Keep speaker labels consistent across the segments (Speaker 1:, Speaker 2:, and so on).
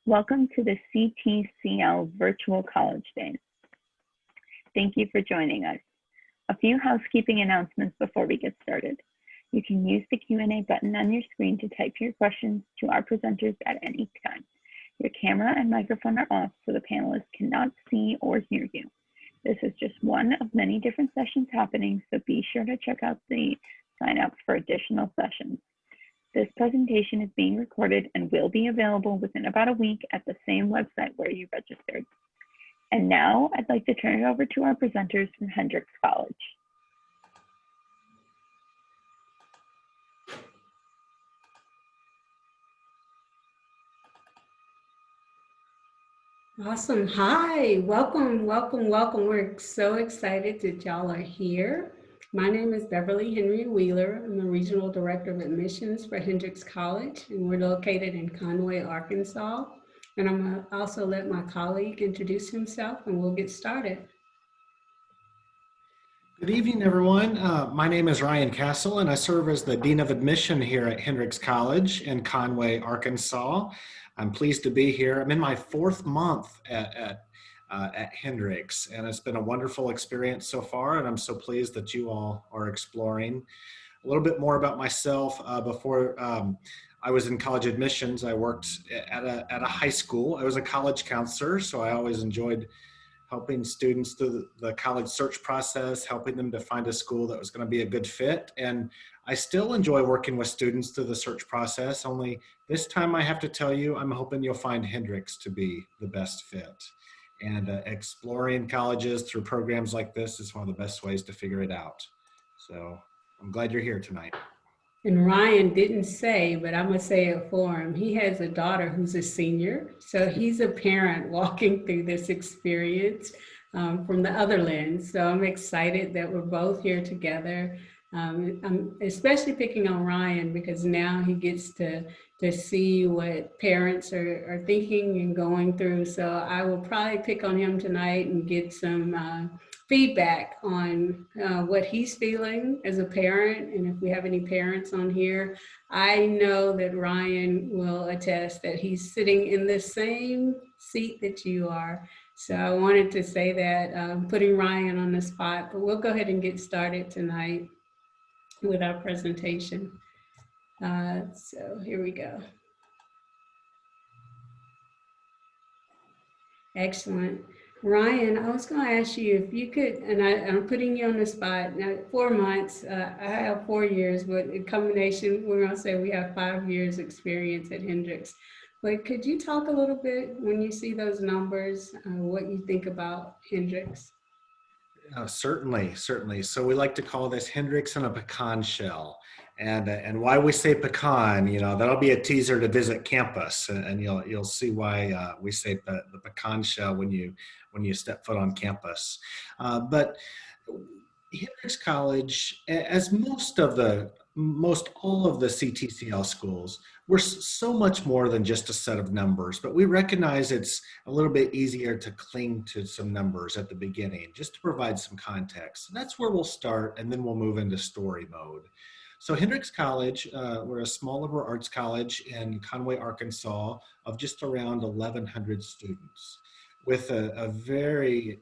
Speaker 1: Welcome to the CTCL Virtual College Days. Thank you for joining us. A few housekeeping announcements before we get started. You can use the Q&A button on your screen to type your questions to our presenters at any time. Your camera and microphone are off so the panelists cannot see or hear you. This is just one of many different sessions happening, so be sure to check out the sign up for additional sessions. This presentation is being recorded and will be available within about a week at the same website where you registered. And now I'd like to turn it over to our presenters from Hendrix College.
Speaker 2: Awesome. Hi, welcome. We're so excited that y'all are here. My name is Beverly Henry Wheeler. I'm the Regional Director of Admissions for Hendrix College, and we're located in Conway, Arkansas. And I'm gonna also let my colleague introduce himself and we'll get started.
Speaker 3: Good evening, everyone. My name is Ryan Castle, and I serve as the Dean of Admission here at Hendrix College in Conway, Arkansas. I'm pleased to be here. I'm in my 4th month at Hendrix, and it's been a wonderful experience so far, and I'm so pleased that you all are exploring. A little bit more about myself. Before I was in college admissions, I worked at a high school. I was a college counselor, so I always enjoyed helping students through the college search process, helping them to find a school that was going to be a good fit. And I still enjoy working with students through the search process, only this time I have to tell you, I'm hoping you'll find Hendrix to be the best fit. And exploring colleges through programs like this is one of the best ways to figure it out. So I'm glad you're here tonight.
Speaker 2: And Ryan didn't say, but I'm gonna say it for him. He has a daughter who's a senior. So he's a parent walking through this experience from the other lens. So I'm excited that we're both here together. I'm especially picking on Ryan because now he gets to see what parents are thinking and going through. So I will probably pick on him tonight and get some feedback on what he's feeling as a parent. And if we have any parents on here, I know that Ryan will attest that he's sitting in the same seat that you are. So I wanted to say that, putting Ryan on the spot, but we'll go ahead and get started tonight with our presentation. So here we go. Excellent. Ryan, I was going to ask you if you could, and I'm putting you on the spot. Now, 4 months, I have 4 years, but in combination, we're going to say we have 5 years experience at Hendrix. But could you talk a little bit when you see those numbers, what you think about Hendrix?
Speaker 3: Certainly. So we like to call this Hendrix in a pecan shell. And why we say pecan, that'll be a teaser to visit campus, and you'll see why we say the pecan shell when you step foot on campus. But Hendrix College, as most all of the CTCL schools, we're so much more than just a set of numbers, but we recognize it's a little bit easier to cling to some numbers at the beginning, just to provide some context. And that's where we'll start, and then we'll move into story mode. So Hendrix College, we're a small liberal arts college in Conway, Arkansas, of just around 1,100 students, with a very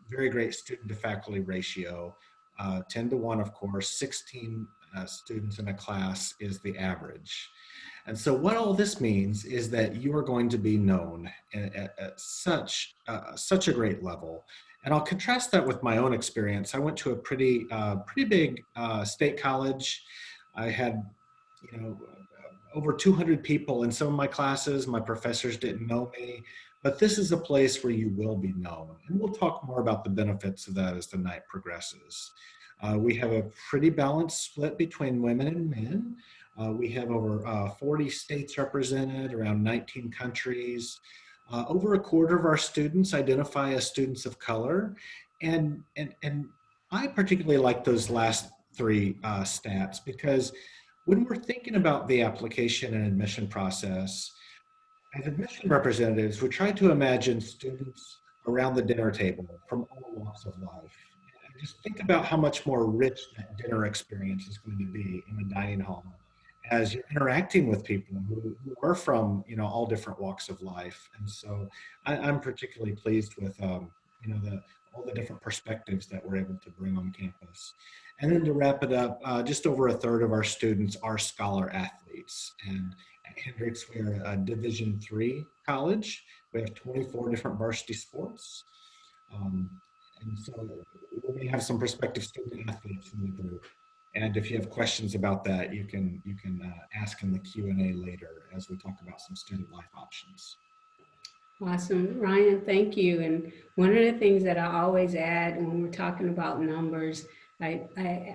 Speaker 3: great student to faculty ratio, 10 to 1, of course. 16 students in a class is the average. And so what all this means is that you are going to be known at such a great level. And I'll contrast that with my own experience. I went to a pretty big state college. I had, over 200 people in some of my classes. My professors didn't know me, but this is a place where you will be known. And we'll talk more about the benefits of that as the night progresses. We have a pretty balanced split between women and men. We have over 40 states represented, around 19 countries. Over a quarter of our students identify as students of color. And I particularly like those last 3 stats, because when we're thinking about the application and admission process, as admission representatives, we try to imagine students around the dinner table from all walks of life. And just think about how much more rich that dinner experience is going to be in the dining hall as you're interacting with people who are from, all different walks of life. And so I'm particularly pleased with, all the different perspectives that we're able to bring on campus. And then to wrap it up, just over a third of our students are scholar athletes. And at Hendrix, we're a Division III college. We have 24 different varsity sports. And so we may have some prospective student athletes in the group. And if you have questions about that, you can ask in the Q&A later as we talk about some student life options.
Speaker 2: Awesome. Ryan, thank you. And one of the things that I always add when we're talking about numbers, I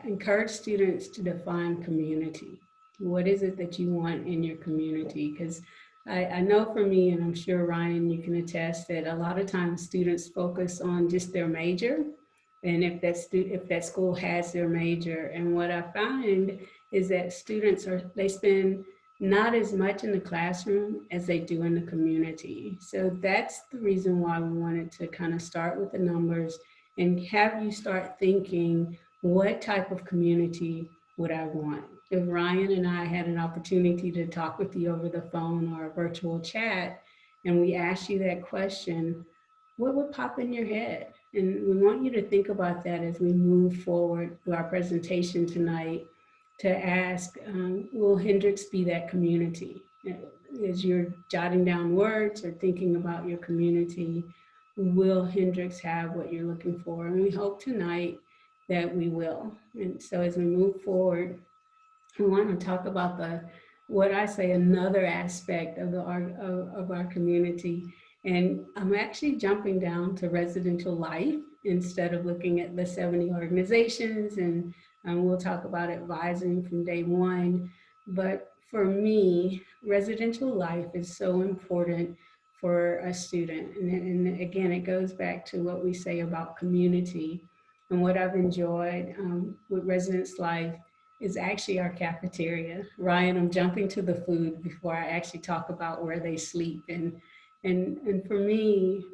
Speaker 2: encourage students to define community. What is it that you want in your community? Because I know for me, and I'm sure Ryan, you can attest that a lot of times students focus on just their major, and if that school has their major. And what I find is that students they spend not as much in the classroom as they do in the community. So that's the reason why we wanted to kind of start with the numbers and have you start thinking, what type of community would I want? If Ryan and I had an opportunity to talk with you over the phone or a virtual chat, and we asked you that question, what would pop in your head? And we want you to think about that as we move forward through our presentation tonight, to ask, will Hendrix be that community? As you're jotting down words or thinking about your community, will Hendrix have what you're looking for? And we hope tonight that we will. And so as we move forward, we want to talk about what I say another aspect of our community. And I'm actually jumping down to residential life instead of looking at the 70 organizations, and we'll talk about advising from day one. But for me, residential life is so important for a student. And again, it goes back to what we say about community. And what I've enjoyed with residence life is actually our cafeteria. Ryan, I'm jumping to the food before I actually talk about where they sleep. And for me,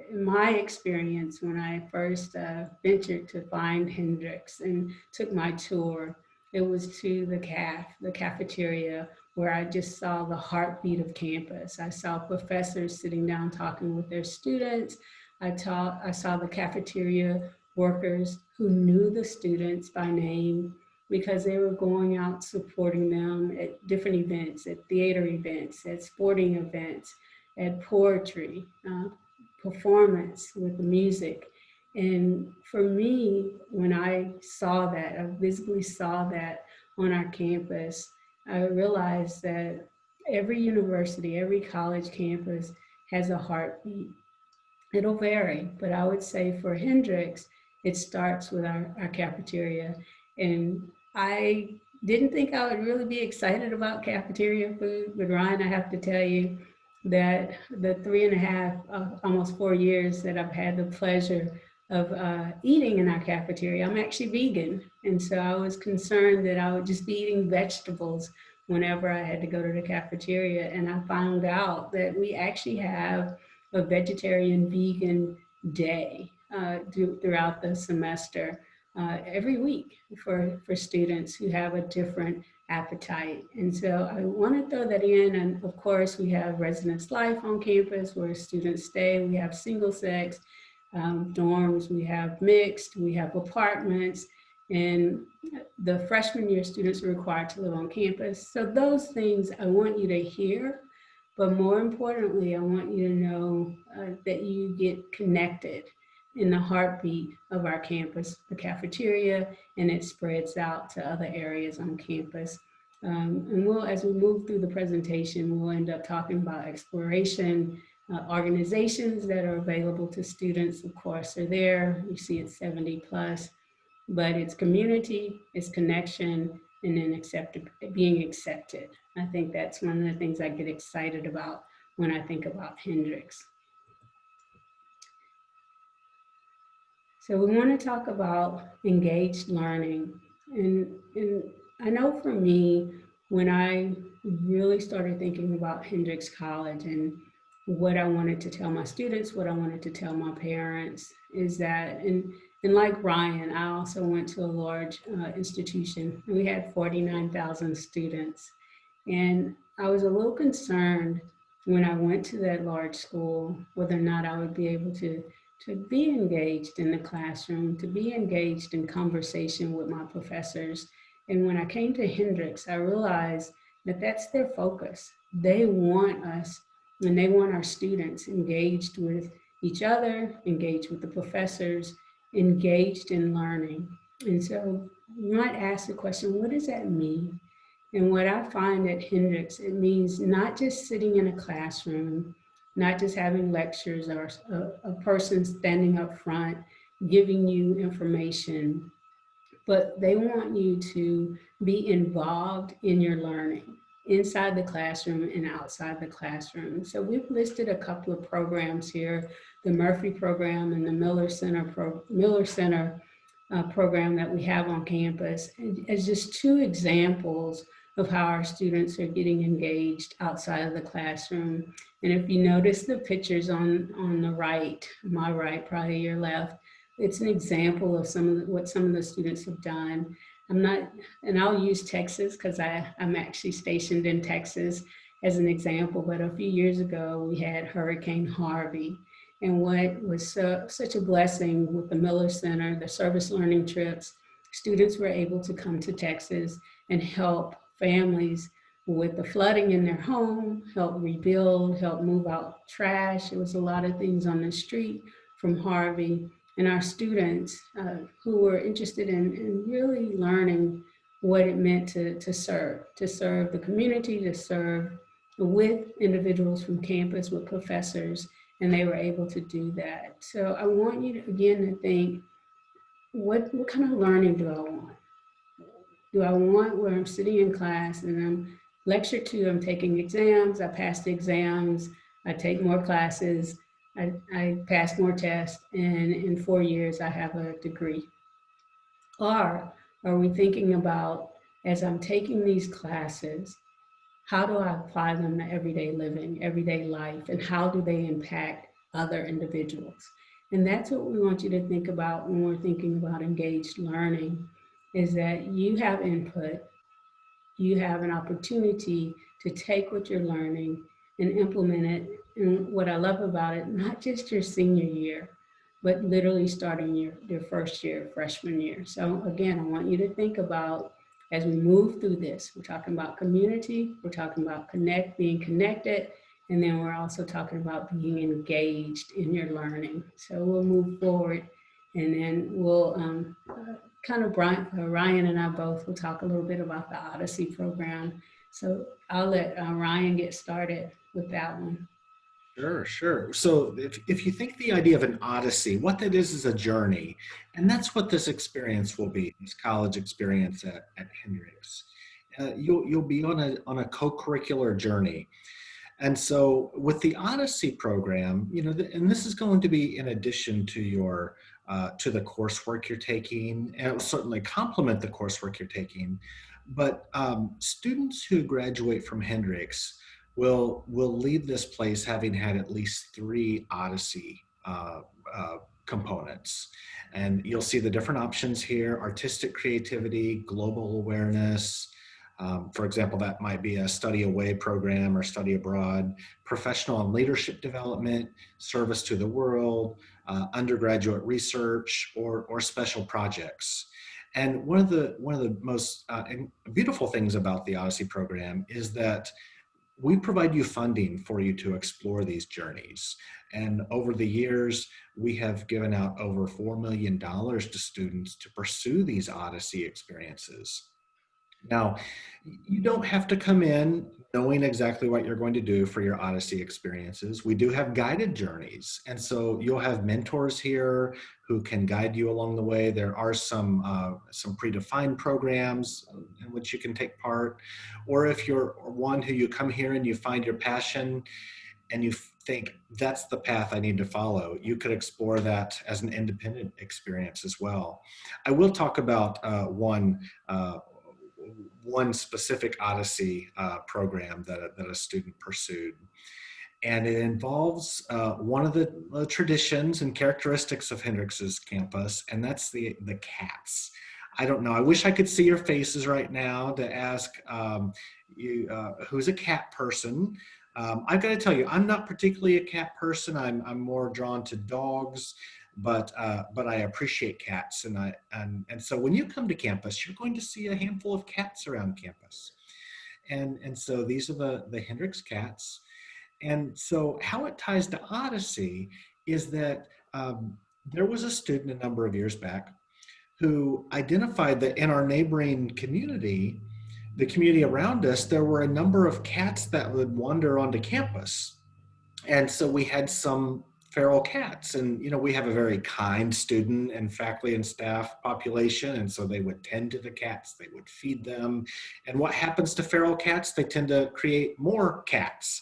Speaker 2: in my experience, when I first ventured to find Hendrix and took my tour, it was to the cafeteria, where I just saw the heartbeat of campus. I saw professors sitting down talking with their students. I saw the cafeteria workers who knew the students by name because they were going out supporting them at different events, at theater events, at sporting events, at poetry, performance with the music. And for me, when I saw that, I visibly saw that on our campus, I realized that every university, every college campus has a heartbeat. It'll vary, but I would say for Hendrix, it starts with our cafeteria. And I didn't think I would really be excited about cafeteria food, but Ryan, I have to tell you that the 3.5, almost 4 years that I've had the pleasure of eating in our cafeteria, I'm actually vegan. And so I was concerned that I would just be eating vegetables whenever I had to go to the cafeteria. And I found out that we actually have a vegetarian vegan day throughout the semester every week for students who have a different appetite. And so I want to throw that in. And of course, we have residence life on campus where students stay. We have single sex dorms, we have mixed, we have apartments, and the freshman year students are required to live on campus. So those things I want you to hear, but more importantly, I want you to know that you get connected in the heartbeat of our campus, the cafeteria, and it spreads out to other areas on campus. And as we move through the presentation, we'll end up talking about exploration, organizations that are available to students, of course, are there. You see it's 70+, but it's community, it's connection, and then being accepted. I think that's one of the things I get excited about when I think about Hendrix. So we want to talk about engaged learning. And I know for me, when I really started thinking about Hendrix College and what I wanted to tell my students, what I wanted to tell my parents is that, and like Ryan, I also went to a large institution. We had 49,000 students. And I was a little concerned when I went to that large school, whether or not I would be able to be engaged in the classroom, to be engaged in conversation with my professors. And when I came to Hendrix, I realized that that's their focus. They want us and they want our students engaged with each other, engaged with the professors, engaged in learning. And so you might ask the question, what does that mean? And what I find at Hendrix, it means not just sitting in a classroom, not just having lectures or a person standing up front giving you information, but they want you to be involved in your learning inside the classroom and outside the classroom. So we've listed a couple of programs here, the Murphy program and the Miller Center program that we have on campus as just two examples of how our students are getting engaged outside of the classroom. And if you notice the pictures on the right, my right, probably your left, it's an example of what some of the students have done. And I'll use Texas because I'm actually stationed in Texas as an example, but a few years ago we had Hurricane Harvey. And what was such a blessing with the Miller Center, the service learning trips, students were able to come to Texas and help families with the flooding in their home, help rebuild, help move out trash. It was a lot of things on the street from Harvey. And our students who were interested in really learning what it meant to serve the community, to serve with individuals from campus, with professors, and they were able to do that. So I want you to, again, to think, what kind of learning do I want? Do I want where I'm sitting in class and I'm lecture 2, I'm taking exams, I pass the exams, I take more classes, I pass more tests, and in 4 years I have a degree? Or are we thinking about, as I'm taking these classes, how do I apply them to everyday living, everyday life, and how do they impact other individuals? And that's what we want you to think about when we're thinking about engaged learning, is that you have input, you have an opportunity to take what you're learning and implement it. And what I love about it, not just your senior year, but literally starting your first year, freshman year. So again, I want you to think about, as we move through this, we're talking about community, we're talking about being connected, and then we're also talking about being engaged in your learning. So we'll move forward, and then we'll Ryan and I both will talk a little bit about the Odyssey program. So I'll let Ryan get started with that one.
Speaker 3: Sure. So if you think the idea of an odyssey, what that is a journey. And that's what this experience will be, this college experience at Hendrix. You'll be on a co-curricular journey. And so with the Odyssey program, and this is going to be in addition to your to the coursework you're taking, and it will certainly complement the coursework you're taking. But students who graduate from Hendrix will leave this place having had at least 3 Odyssey components. And you'll see the different options here: artistic creativity, global awareness. For example, that might be a study away program or study abroad, professional and leadership development, service to the world, undergraduate research, or special projects. And one of the most beautiful things about the Odyssey program is that we provide you funding for you to explore these journeys. And over the years, we have given out over $4 million to students to pursue these Odyssey experiences. Now, you don't have to come in knowing exactly what you're going to do for your Odyssey experiences. We do have guided journeys. And so you'll have mentors here who can guide you along the way. There are some predefined programs in which you can take part. Or if you're one who you come here and you find your passion and you think that's the path I need to follow, you could explore that as an independent experience as well. I will talk about one specific Odyssey program that a student pursued. And it involves one of the traditions and characteristics of Hendrix's campus, and that's the cats. I don't know. I wish I could see your faces right now to ask you who's a cat person. I've got to tell you, I'm not particularly a cat person. I'm more drawn to dogs, but I appreciate cats, and so when you come to campus, you're going to see a handful of cats around campus, and so these are the Hendrix cats. And so how it ties to Odyssey is that there was a student a number of years back who identified that in our neighboring community, the community around us, there were a number of cats that would wander onto campus. And so we had some feral cats, and we have a very kind student and faculty and staff population, and so they would tend to the cats, they would feed them. And what happens to feral cats? They tend to create more cats.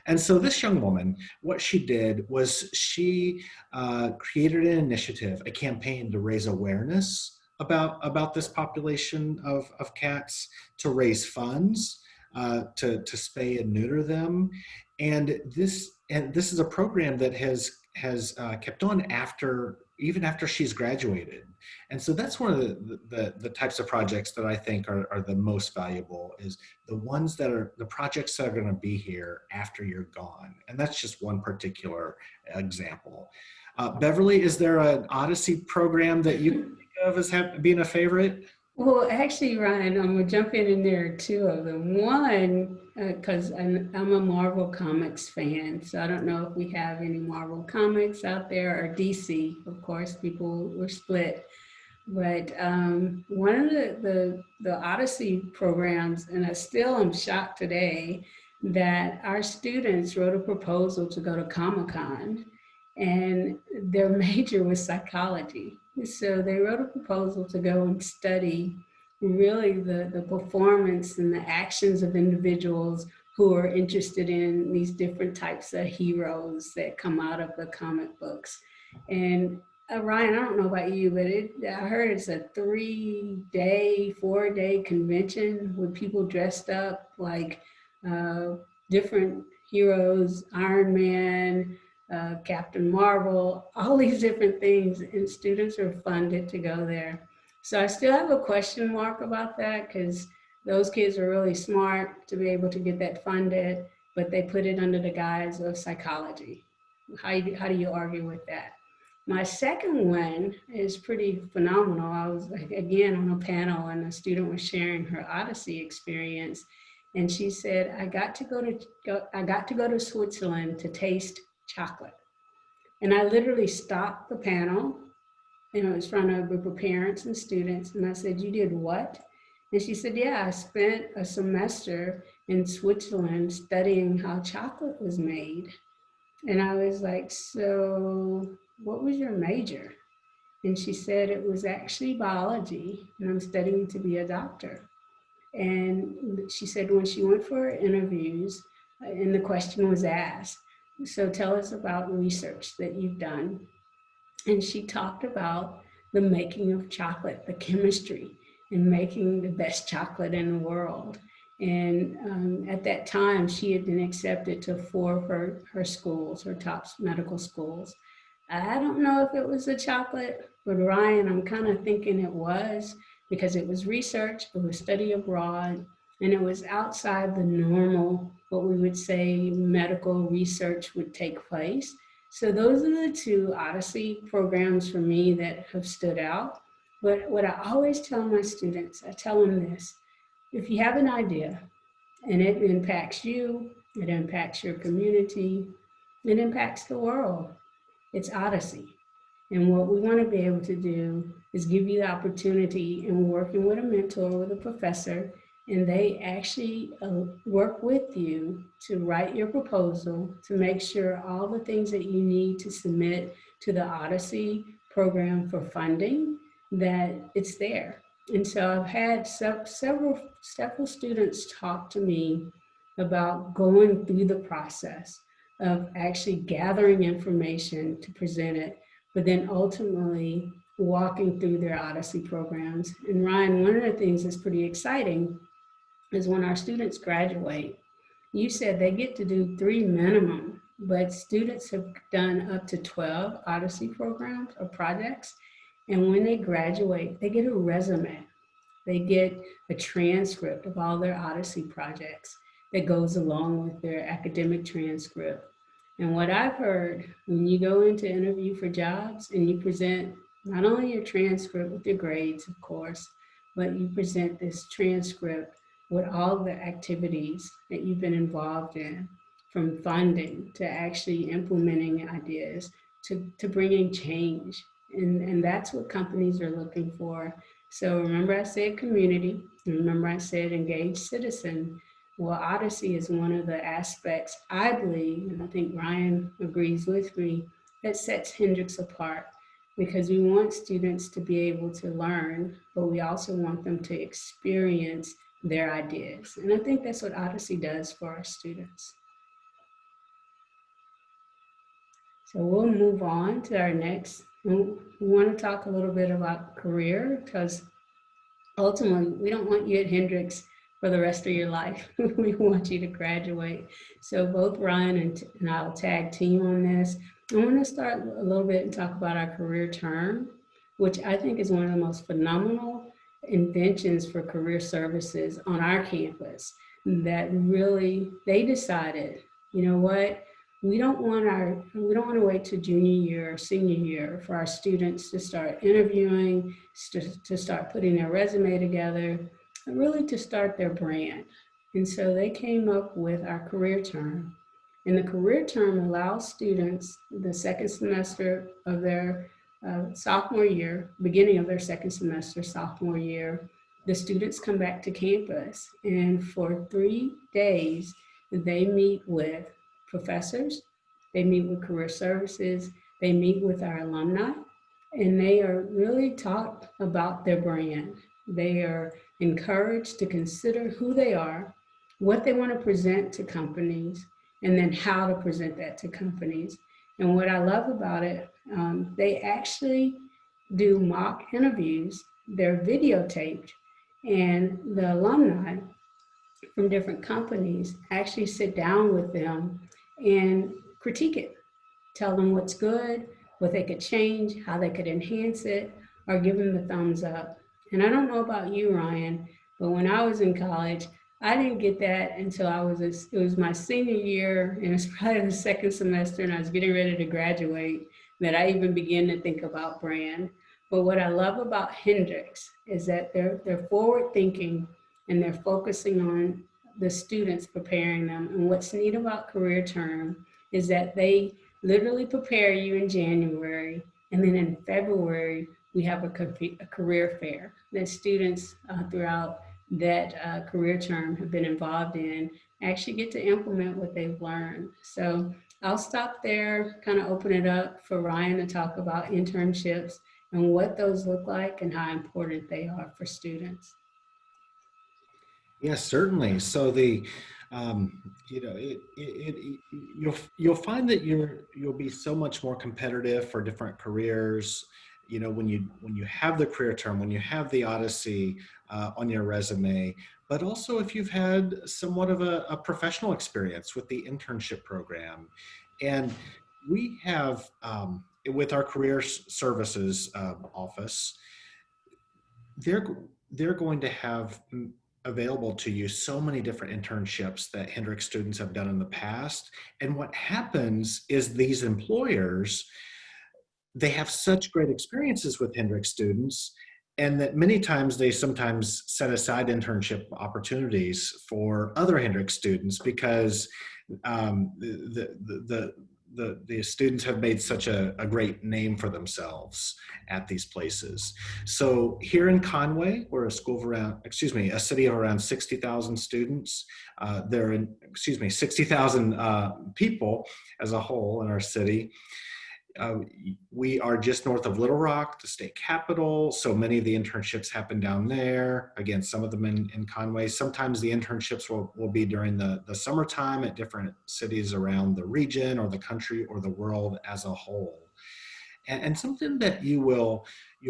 Speaker 3: And so this young woman, what she did was she created an initiative, a campaign to raise awareness about this population of cats, to raise funds, to spay and neuter them. And this is a program that has kept on even after she's graduated. And so that's one of the types of projects that I think are the most valuable, is the ones that are the projects that are going to be here after you're gone. And that's just one particular example. Beverly, is there an Odyssey program that you think of as being a favorite?
Speaker 2: Well, actually, Ryan, I'm gonna jump in there are two of them. One, because I'm a Marvel Comics fan, so I don't know if we have any Marvel Comics out there, or DC. Of course, people were split. But one of the Odyssey programs, and I still am shocked today, that our students wrote a proposal to go to Comic-Con, and their major was psychology. So they wrote a proposal to go and study really the performance and the actions of individuals who are interested in these different types of heroes that come out of the comic books. And Ryan, I don't know about you, but I heard it's a 4-day convention with people dressed up like different heroes, Iron Man, Captain Marvel, all these different things, and students are funded to go there. So I still have a question mark about that, because those kids are really smart to be able to get that funded, but they put it under the guise of psychology. How do you argue with that? My second one is pretty phenomenal. I was again on a panel, and a student was sharing her Odyssey experience, and she said, I got to go to Switzerland to taste chocolate. And I literally stopped the panel, and it was in front of a group of parents and students, and I said, you did what? And she said, yeah, I spent a semester in Switzerland studying how chocolate was made. And I was like, so what was your major? And she said, it was actually biology, and I'm studying to be a doctor. And she said when she went for her interviews, and the question was asked, so tell us about research that you've done. And she talked about the making of chocolate, the chemistry, and making the best chocolate in the world. And at that time, she had been accepted to 4 of her schools, her top medical schools. I don't know if it was the chocolate, but Ryan, I'm kind of thinking it was, because it was research, it was study abroad, and it was outside the normal, what we would say medical research would take place. So those are the 2 Odyssey programs for me that have stood out. But what I always tell my students, I tell them this: if you have an idea and it impacts you, it impacts your community, it impacts the world, it's Odyssey. And what we want to be able to do is give you the opportunity, in working with a mentor, with a professor, and they actually work with you to write your proposal, to make sure all the things that you need to submit to the Odyssey program for funding, that it's there. And so I've had several students talk to me about going through the process of actually gathering information to present it, but then ultimately walking through their Odyssey programs. And Ryan, one of the things that's pretty exciting is when our students graduate, you said they get to do 3 minimum, but students have done up to 12 Odyssey programs or projects. And when they graduate, they get a resume. They get a transcript of all their Odyssey projects that goes along with their academic transcript. And what I've heard, when you go into interview for jobs and you present not only your transcript with your grades, of course, but you present this transcript with all the activities that you've been involved in, from funding to actually implementing ideas to bringing change. And that's what companies are looking for. So remember I said community, remember I said engaged citizen. Well, Odyssey is one of the aspects, I believe, and I think Ryan agrees with me, that sets Hendrix apart, because we want students to be able to learn, but we also want them to experience their ideas. And I think that's what Odyssey does for our students. So we'll move on to our next. We want to talk a little bit about career, because ultimately, we don't want you at Hendrix for the rest of your life. We want you to graduate. So both Ryan and I will tag team on this. I want to start a little bit and talk about our career term, which I think is one of the most phenomenal inventions for career services on our campus, that really, they decided, you know what, we don't want to wait to junior year or senior year for our students to start interviewing, to start putting their resume together, and really to start their brand. And so they came up with our career term. And the career term allows students the second semester of their sophomore year, beginning of their second semester, sophomore year, the students come back to campus, and for 3 days, they meet with professors, they meet with career services, they meet with our alumni, and they are really taught about their brand. They are encouraged to consider who they are, what they want to present to companies, and then how to present that to companies. And what I love about it, they actually do mock interviews. They're videotaped, and the alumni from different companies actually sit down with them and critique it, tell them what's good, what they could change, how they could enhance it, or give them the thumbs up. And I don't know about you, Ryan, but when I was in college, I didn't get that until it was my senior year, and it's probably the second semester, and I was getting ready to graduate, that I even began to think about brand. But what I love about Hendrix is that they're forward thinking, and they're focusing on the students, preparing them. And what's neat about career term is that they literally prepare you in January, and then in February, we have a career fair that students throughout that career term have been involved in, actually get to implement what they've learned. So I'll stop there, kind of open it up for Ryan to talk about internships and what those look like and how important they are for students.
Speaker 3: Yes, certainly. So you'll find that you'll be so much more competitive for different careers. When you have the career term, when you have the Odyssey on your resume, but also if you've had somewhat of a professional experience with the internship program. And we have, with our career services office, they're going to have available to you so many different internships that Hendrix students have done in the past. And what happens is these employers, they have such great experiences with Hendrix students, and that many times they sometimes set aside internship opportunities for other Hendrix students because the students have made such a great name for themselves at these places. So here in Conway, we're a city of around 60,000 students. There are 60,000 people as a whole in our city. We are just north of Little Rock, the state capital. So many of the internships happen down there. Again, some of them in Conway. Sometimes the internships will be during the summertime at different cities around the region or the country or the world as a whole. And something that you'll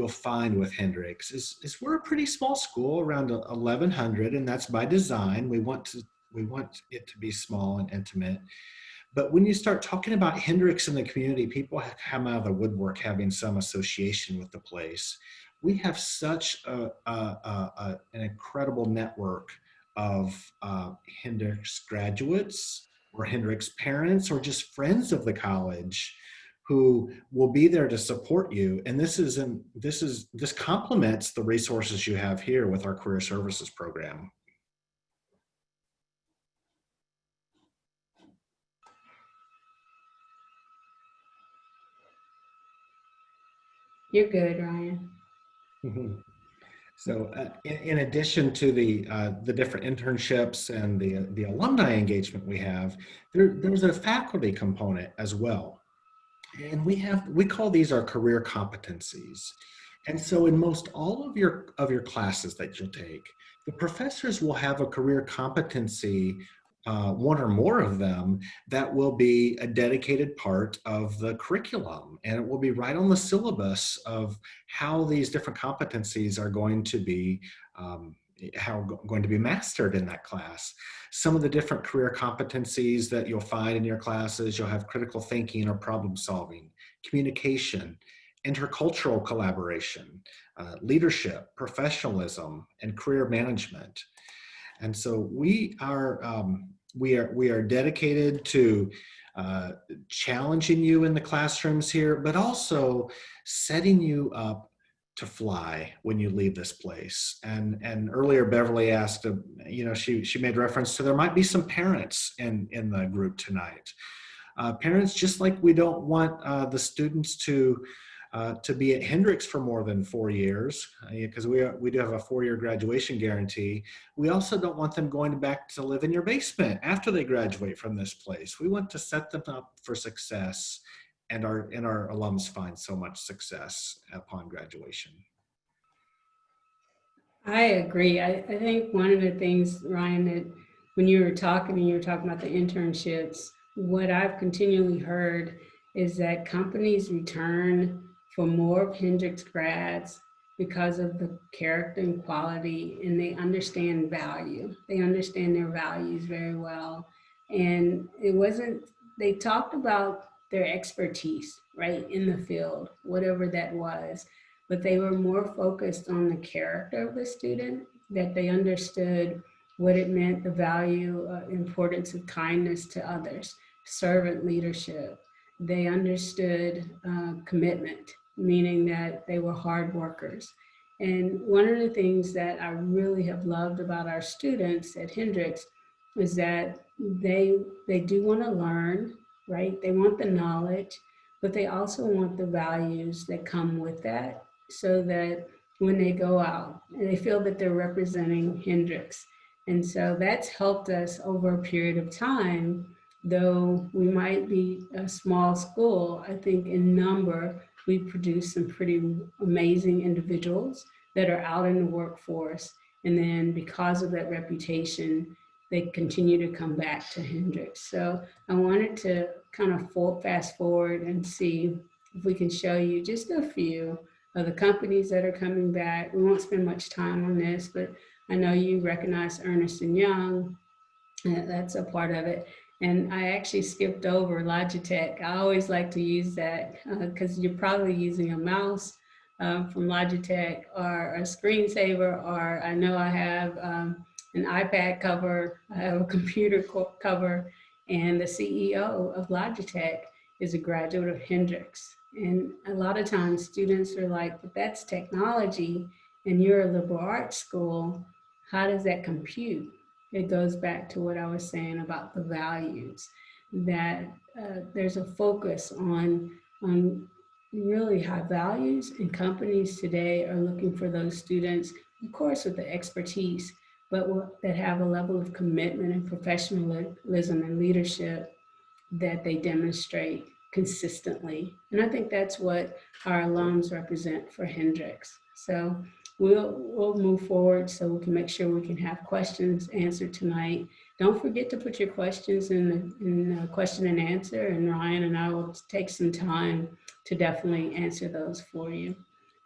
Speaker 3: find with Hendrix is we're a pretty small school, around 1,100, and that's by design. We want it to be small and intimate. But when you start talking about Hendrix in the community, people come out of the woodwork having some association with the place. We have such an incredible network of Hendrix graduates or Hendrix parents or just friends of the college who will be there to support you. And this complements the resources you have here with our career services program.
Speaker 2: You're good, Ryan.
Speaker 3: So in addition to the different internships and the alumni engagement we have, there's a faculty component as well. And we call these our career competencies. And so in most all of your classes that you'll take, the professors will have a career competency, one or more of them, that will be a dedicated part of the curriculum. And it will be right on the syllabus of how these different competencies are going to be mastered in that class. Some of the different career competencies that you'll find in your classes, you'll have critical thinking or problem solving, communication, intercultural collaboration, leadership, professionalism, and career management. And so we are dedicated to challenging you in the classrooms here, but also setting you up to fly when you leave this place. And earlier Beverly asked, she made reference to there might be some parents in the group tonight. Parents, just like we don't want the students to be at Hendrix for more than 4 years, because we do have a 4-year graduation guarantee. We also don't want them going back to live in your basement after they graduate from this place. We want to set them up for success, and our alums find so much success upon graduation.
Speaker 2: I agree. I think one of the things, Ryan, that when you were talking about the internships, what I've continually heard is that companies return for more of Hendrix grads because of the character and quality, and they understand value. They understand their values very well. And they talked about their expertise, right, in the field, whatever that was, but they were more focused on the character of the student, that they understood what it meant, the value, importance of kindness to others, servant leadership. They understood commitment, meaning that they were hard workers. And one of the things that I really have loved about our students at Hendrix is that they do want to learn, right? They want the knowledge, but they also want the values that come with that, so that when they go out, they feel that they're representing Hendrix. And so that's helped us over a period of time. Though we might be a small school, I think in number, we produce some pretty amazing individuals that are out in the workforce. And then because of that reputation, they continue to come back to Hendrix. So I wanted to kind of fast forward and see if we can show you just a few of the companies that are coming back. We won't spend much time on this, but I know you recognize Ernst & Young. That's a part of it. And I actually skipped over Logitech. I always like to use that because you're probably using a mouse from Logitech or a screensaver, or I know I have an iPad cover, I have a computer cover, and the CEO of Logitech is a graduate of Hendrix. And a lot of times students are like, but that's technology and you're a liberal arts school, how does that compute? It goes back to what I was saying about the values, that there's a focus on really high values, and companies today are looking for those students, of course, with the expertise, but that have a level of commitment and professionalism and leadership that they demonstrate consistently. And I think that's what our alums represent for Hendrix. So we'll move forward so we can make sure we can have questions answered tonight. Don't forget to put your questions in the question and answer, and Ryan and I will take some time to definitely answer those for you.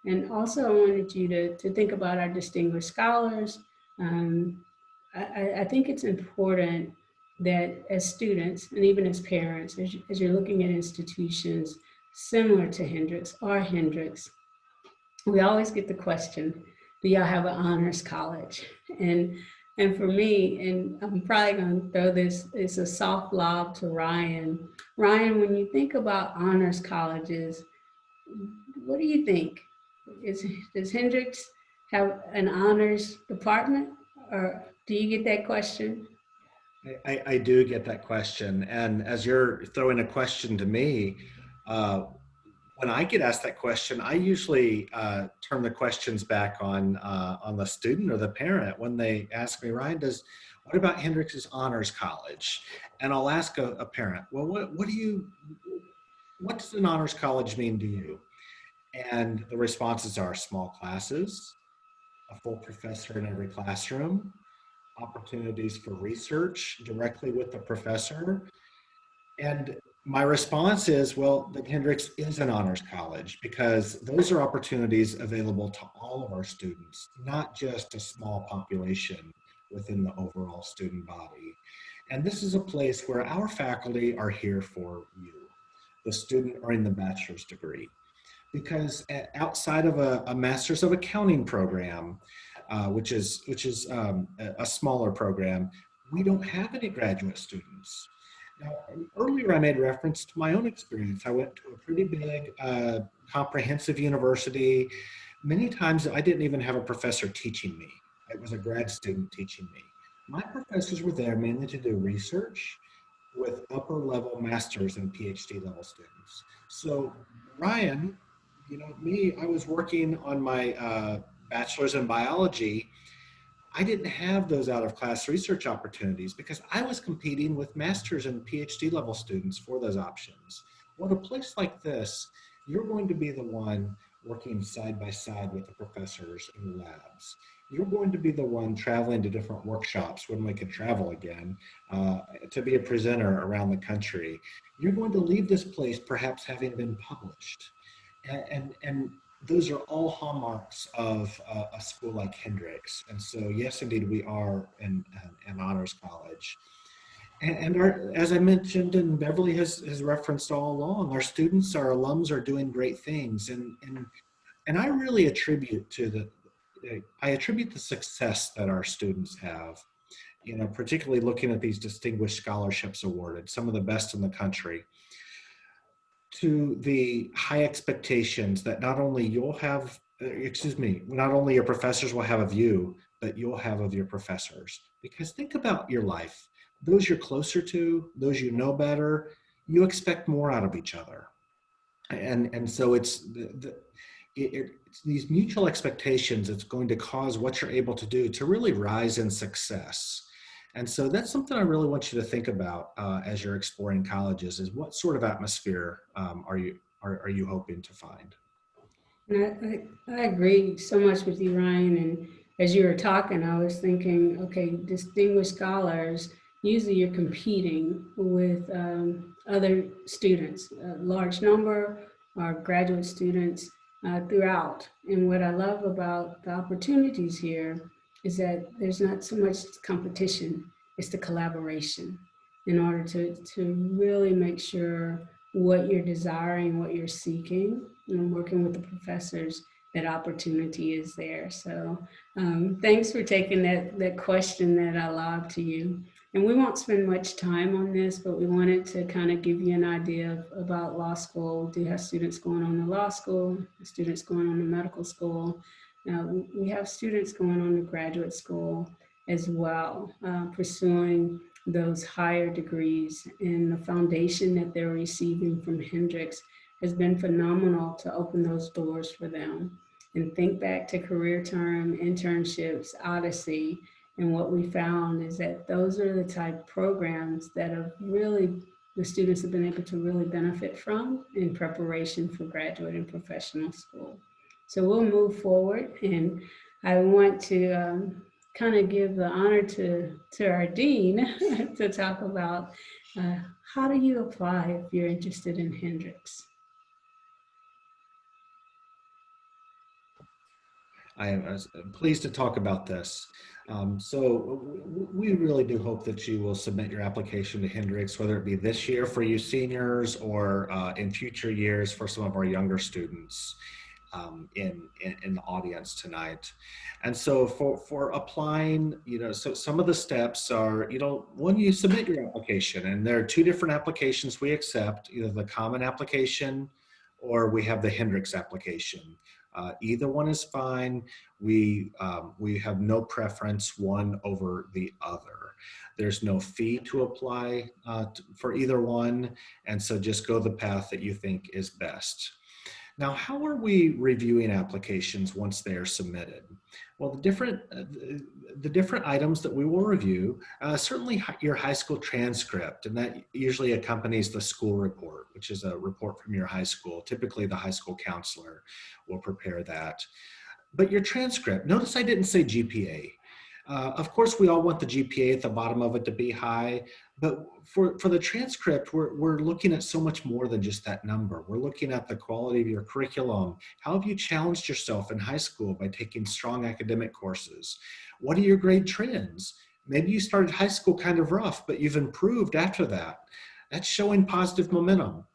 Speaker 2: And also I wanted you to think about our distinguished scholars. I think it's important that as students and even as parents, as you're looking at institutions similar to Hendrix or Hendrix, we always get the question, do y'all have an honors college? And for me, and I'm probably going to throw this, it's a soft lob to Ryan. Ryan, when you think about honors colleges, what do you think? Does Hendrix have an honors department, or do you get that question?
Speaker 3: I do get that question. And as you're throwing a question to me, when I get asked that question, I usually turn the questions back on the student or the parent when they ask me, Ryan, what about Hendrix's Honors College? And I'll ask a parent, well, what does an honors college mean to you? And the responses are small classes, a full professor in every classroom, opportunities for research directly with the professor. And my response is, well, the Hendrix is an honors college because those are opportunities available to all of our students, not just a small population within the overall student body. And this is a place where our faculty are here for you, the student earning the bachelor's degree. Because outside of a master's of accounting program, which is a smaller program, we don't have any graduate students. Now, earlier I made reference to my own experience. I went to a pretty big comprehensive university. Many times I didn't even have a professor teaching me. It was a grad student teaching me. My professors were there mainly to do research with upper level master's and PhD level students. So Ryan, me, I was working on my bachelor's in biology. I didn't have those out of class research opportunities because I was competing with master's and PhD level students for those options. Well, at a place like this, you're going to be the one working side by side with the professors in the labs. You're going to be the one traveling to different workshops when we can travel again, to be a presenter around the country. You're going to leave this place perhaps having been published. And those are all hallmarks of a school like Hendrix. And so, yes, indeed, we are an honors college. And as I mentioned, and Beverly has referenced all along, our students, our alums are doing great things. And I really attribute the success that our students have, particularly looking at these distinguished scholarships awarded, some of the best in the country, to the high expectations that not only your professors will have of you, but you'll have of your professors. Because think about your life. Those you're closer to, those you know better, you expect more out of each other. And so it's these mutual expectations that's going to cause what you're able to do to really rise in success. And so that's something I really want you to think about as you're exploring colleges, is what sort of atmosphere are you hoping to find?
Speaker 2: I agree so much with you, Ryan. And as you were talking, I was thinking, okay, distinguished scholars, usually you're competing with other students, a large number are graduate students throughout. And what I love about the opportunities here is that there's not so much competition, it's the collaboration in order to really make sure what you're desiring, what you're seeking, and working with the professors, that opportunity is there. So thanks for taking that question that I lobbed to you. And we won't spend much time on this, but we wanted to kind of give you an idea about law school. Do you have students going on to law school, students going on to medical school? We have students going on to graduate school as well, pursuing those higher degrees, and the foundation that they're receiving from Hendrix has been phenomenal to open those doors for them. And think back to career term, internships, Odyssey, and what we found is that those are the type of programs that have really, the students have been able to really benefit from in preparation for graduate and professional school. So we'll move forward, and I want to kind of give the honor to our dean to talk about how do you apply if you're interested in Hendrix?
Speaker 3: I am pleased to talk about this. We really do hope that you will submit your application to Hendrix, whether it be this year for you seniors or in future years for some of our younger students in the audience tonight. And so for applying, so some of the steps are, when you submit your application, and there are two different applications we accept, either the common application or we have the Hendrix application. Either one is fine. We have no preference one over the other. There's no fee to apply for either one. And so just go the path that you think is best. Now, how are we reviewing applications once they are submitted? Well, the different items that we will review, certainly your high school transcript, and that usually accompanies the school report, which is a report from your high school. Typically, the high school counselor will prepare that. But your transcript, notice I didn't say GPA. Of course, we all want the GPA at the bottom of it to be high, but for the transcript, we're looking at so much more than just that number. We're looking at the quality of your curriculum. How have you challenged yourself in high school by taking strong academic courses? What are your grade trends? Maybe you started high school kind of rough, but you've improved after that. That's showing positive momentum.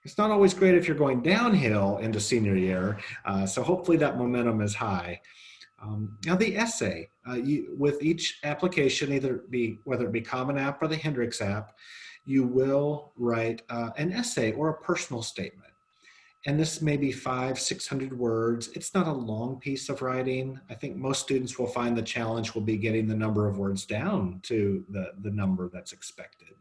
Speaker 3: It's not always great if you're going downhill into senior year, so hopefully that momentum is high. Now the essay, with each application, whether it be Common App or the Hendrix app, you will write an essay or a personal statement. And this may be 500-600 words. It's not a long piece of writing. I think most students will find the challenge will be getting the number of words down to the number that's expected.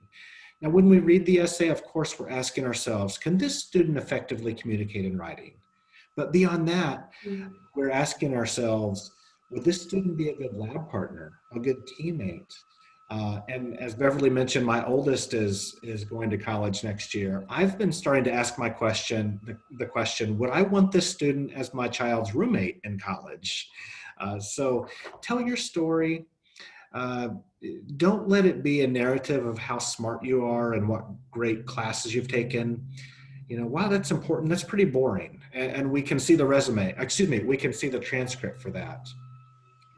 Speaker 3: Now, when we read the essay, of course, we're asking ourselves, can this student effectively communicate in writing? But beyond that, we're asking ourselves, would this student be a good lab partner, a good teammate? And as Beverly mentioned, my oldest is going to college next year. I've been starting to ask my question, the question, would I want this student as my child's roommate in college? So tell your story. Don't let it be a narrative of how smart you are and what great classes you've taken. Wow, that's important. That's pretty boring. And we can see the resume. We can see the transcript for that.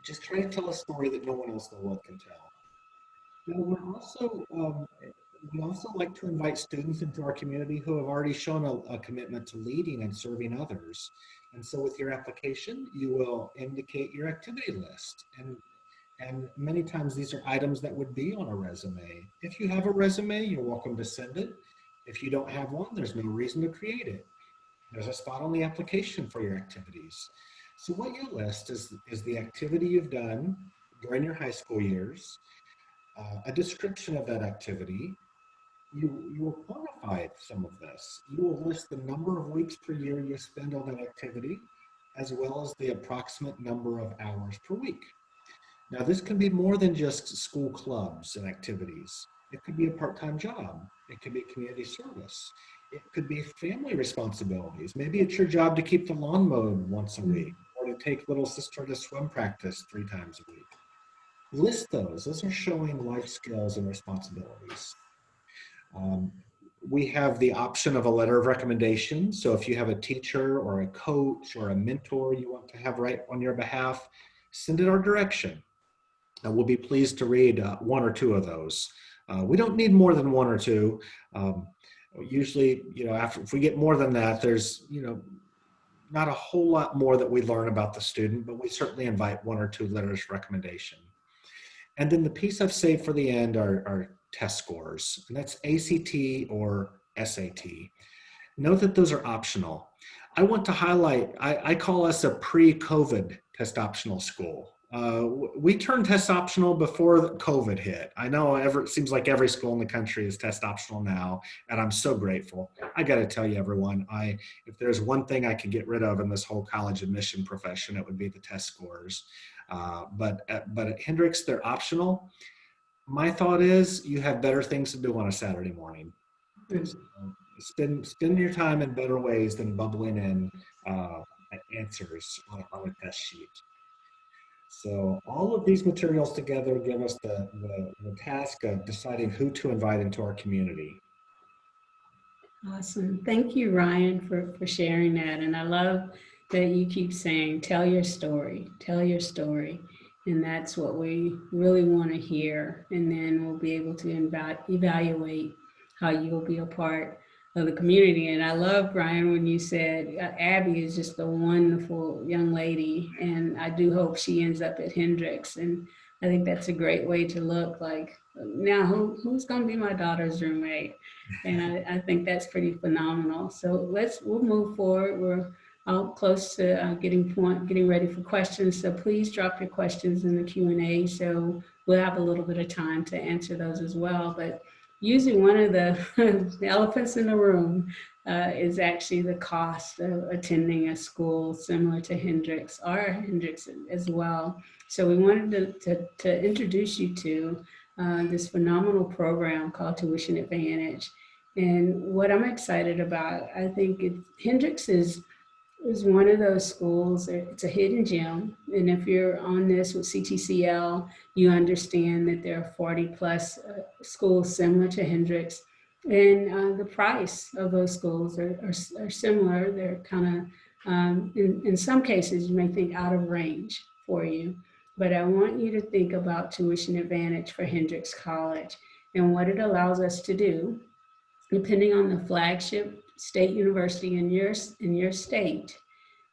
Speaker 3: Just try to tell a story that no one else in the world can tell. We also like to invite students into our community who have already shown a commitment to leading and serving others. And so with your application, you will indicate your activity list. And many times these are items that would be on a resume. If you have a resume, you're welcome to send it. If you don't have one, there's no reason to create it. There's a spot on the application for your activities. So what you list is the activity you've done during your high school years, a description of that activity. You will quantify some of this. You will list the number of weeks per year you spend on that activity, as well as the approximate number of hours per week. Now, this can be more than just school clubs and activities. It could be a part-time job. It could be community service. It could be family responsibilities. Maybe it's your job to keep the lawn mowed once a week or to take little sister to swim practice 3 times a week. List those. Those are showing life skills and responsibilities. We have the option of a letter of recommendation. So if you have a teacher or a coach or a mentor you want to have write on your behalf, send it our direction. We'll be pleased to read 1 or 2 of those. We don't need more than 1 or 2. Usually, if we get more than that, there's, not a whole lot more that we learn about the student, but we certainly invite 1 or 2 letters of recommendation. And then the piece I've saved for the end are test scores, and that's ACT or SAT. Note that those are optional. I want to highlight, I call us a pre-COVID test optional school. We turned test optional before COVID hit. I know it seems like every school in the country is test optional now, and I'm so grateful. I got to tell you, everyone, if there's one thing I could get rid of in this whole college admission profession, it would be the test scores. But at Hendrix, they're optional. My thought is you have better things to do on a Saturday morning. Spend your time in better ways than bubbling in answers on a test sheet. So all of these materials together give us the task of deciding who to invite into our community.
Speaker 2: Awesome. Thank you, Ryan, for sharing that. And I love that you keep saying, tell your story, tell your story. And that's what we really want to hear. And then we'll be able to evaluate how you will be a part of the community. And I love, Brian, when you said Abby is just a wonderful young lady. And I do hope she ends up at Hendrix. And I think that's a great way to look like, now who's going to be my daughter's roommate? And I think that's pretty phenomenal. So we'll move forward. We're out close to getting ready for questions. So please drop your questions in the Q&A. So we'll have a little bit of time to answer those as well. But usually one of the elephants in the room is actually the cost of attending a school similar to Hendrix or Hendrix as well. So we wanted to introduce you to this phenomenal program called Tuition Advantage. And what I'm excited about, I think Hendrix is one of those schools. It's a hidden gem. And if you're on this with CTCL, you understand that there are 40 plus schools similar to Hendrix. And the price of those schools are similar. They're kind of, in some cases, you may think out of range for you. But I want you to think about Tuition Advantage for Hendrix College and what it allows us to do, depending on the flagship state university in your state,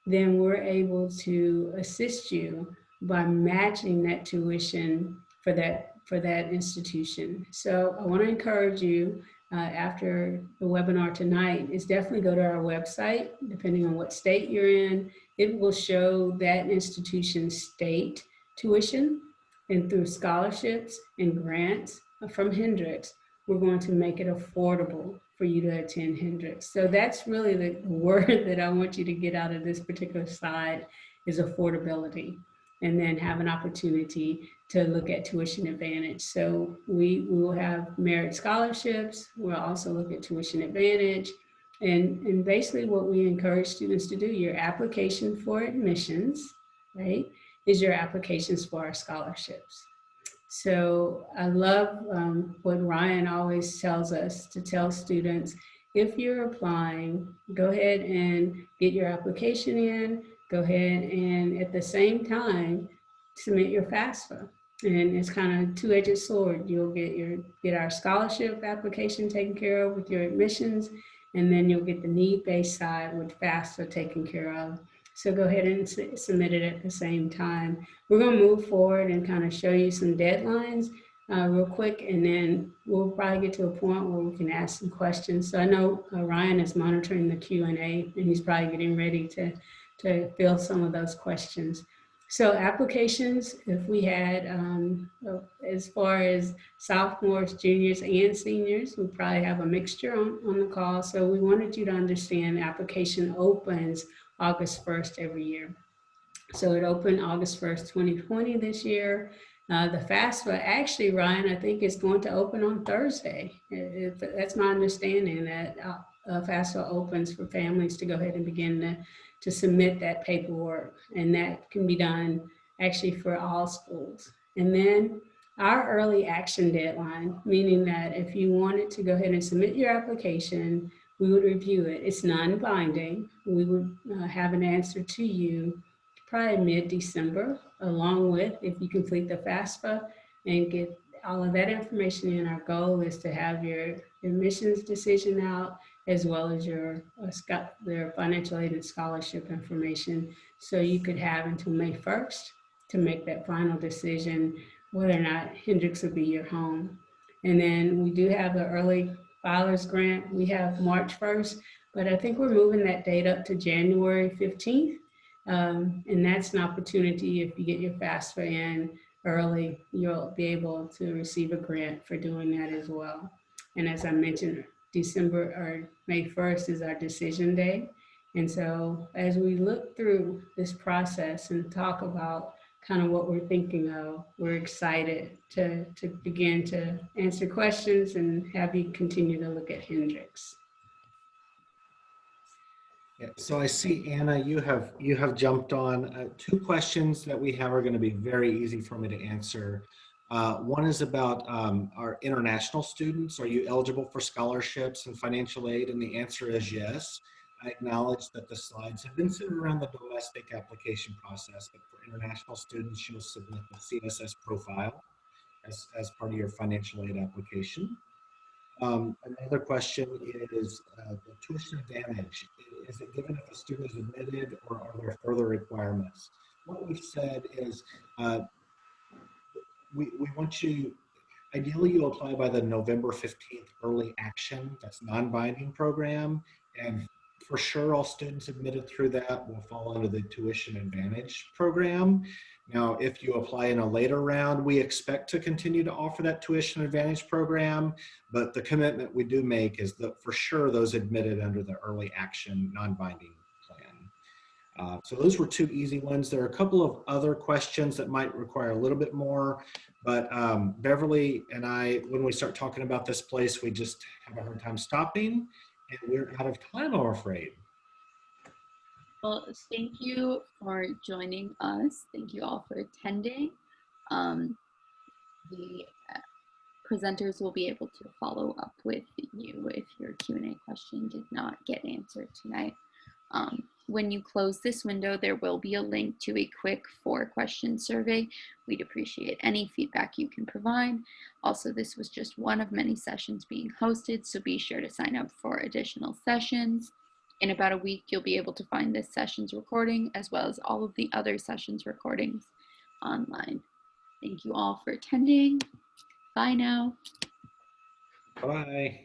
Speaker 2: then we're able to assist you by matching that tuition for that institution. So I want to encourage you after the webinar tonight is definitely go to our website, depending on what state you're in. It will show that institution's state tuition, and through scholarships and grants from Hendrix, we're going to make it affordable for you to attend Hendrix. So that's really the word that I want you to get out of this particular slide is affordability, and then have an opportunity to look at Tuition Advantage. So we will have merit scholarships. We'll also look at Tuition Advantage. And basically what we encourage students to do, your application for admissions, right, is your applications for our scholarships. So I love what Ryan always tells us to tell students, if you're applying, go ahead and get your application in, go ahead and at the same time, submit your FAFSA. And it's kind of a two-edged sword. You'll get our scholarship application taken care of with your admissions, and then you'll get the need-based side with FAFSA taken care of. So go ahead and submit it at the same time. We're going to move forward and kind of show you some deadlines real quick, and then we'll probably get to a point where we can ask some questions. So I know Ryan is monitoring the Q&A, and he's probably getting ready to fill some of those questions. So applications, if we had, as far as sophomores, juniors, and seniors, we probably have a mixture on the call. So we wanted you to understand application opens August 1st every year. So it opened August 1st, 2020 this year. The FAFSA, actually, Ryan, I think is going to open on Thursday. That's my understanding, that FAFSA opens for families to go ahead and begin to submit that paperwork. And that can be done actually for all schools. And then our early action deadline, meaning that if you wanted to go ahead and submit your application, we would review it. It's non-binding. We would have an answer to you probably mid-December, along with, if you complete the FAFSA and get all of that information in. Our goal is to have your admissions decision out, as well as your financial aid and scholarship information. So you could have until May 1st to make that final decision whether or not Hendrix will be your home. And then we do have the early filers grant. We have March 1st, but I think we're moving that date up to January 15th. And that's an opportunity. If you get your FAFSA in early, you'll be able to receive a grant for doing that as well. And as I mentioned, December or May 1st is our decision day. And so as we look through this process and talk about kind of what we're thinking of, we're excited to begin to answer questions and have you continue to look at Hendrix.
Speaker 3: Yeah, so I see, Anna, you have jumped on. Two questions that we have are going to be very easy for me to answer. One is about our international students. Are you eligible for scholarships and financial aid? And the answer is yes. I acknowledge that the slides have been centered around the domestic application process, but for international students, you'll submit the CSS profile as part of your financial aid application. Another question is the tuition advantage. Is it given if a student is admitted, or are there further requirements? What we've said is we want you, ideally you apply by the November 15th early action, that's non-binding program, and for sure all students admitted through that will fall under the tuition advantage program. Now, if you apply in a later round, we expect to continue to offer that tuition advantage program, but the commitment we do make is that for sure those admitted under the early action non-binding plan. So those were two easy ones. There are a couple of other questions that might require a little bit more, but Beverly and I, when we start talking about this place, we just have a hard time stopping, and we're out of time, I'm afraid.
Speaker 4: Well, thank you for joining us. Thank you all for attending. The presenters will be able to follow up with you if your Q&A question did not get answered tonight. When you close this window, there will be a link to a quick 4-question survey. We'd appreciate any feedback you can provide. Also, this was just one of many sessions being hosted, so be sure to sign up for additional sessions. In about a week, you'll be able to find this session's recording as well as all of the other sessions recordings online. Thank you all for attending. Bye now.
Speaker 3: Bye.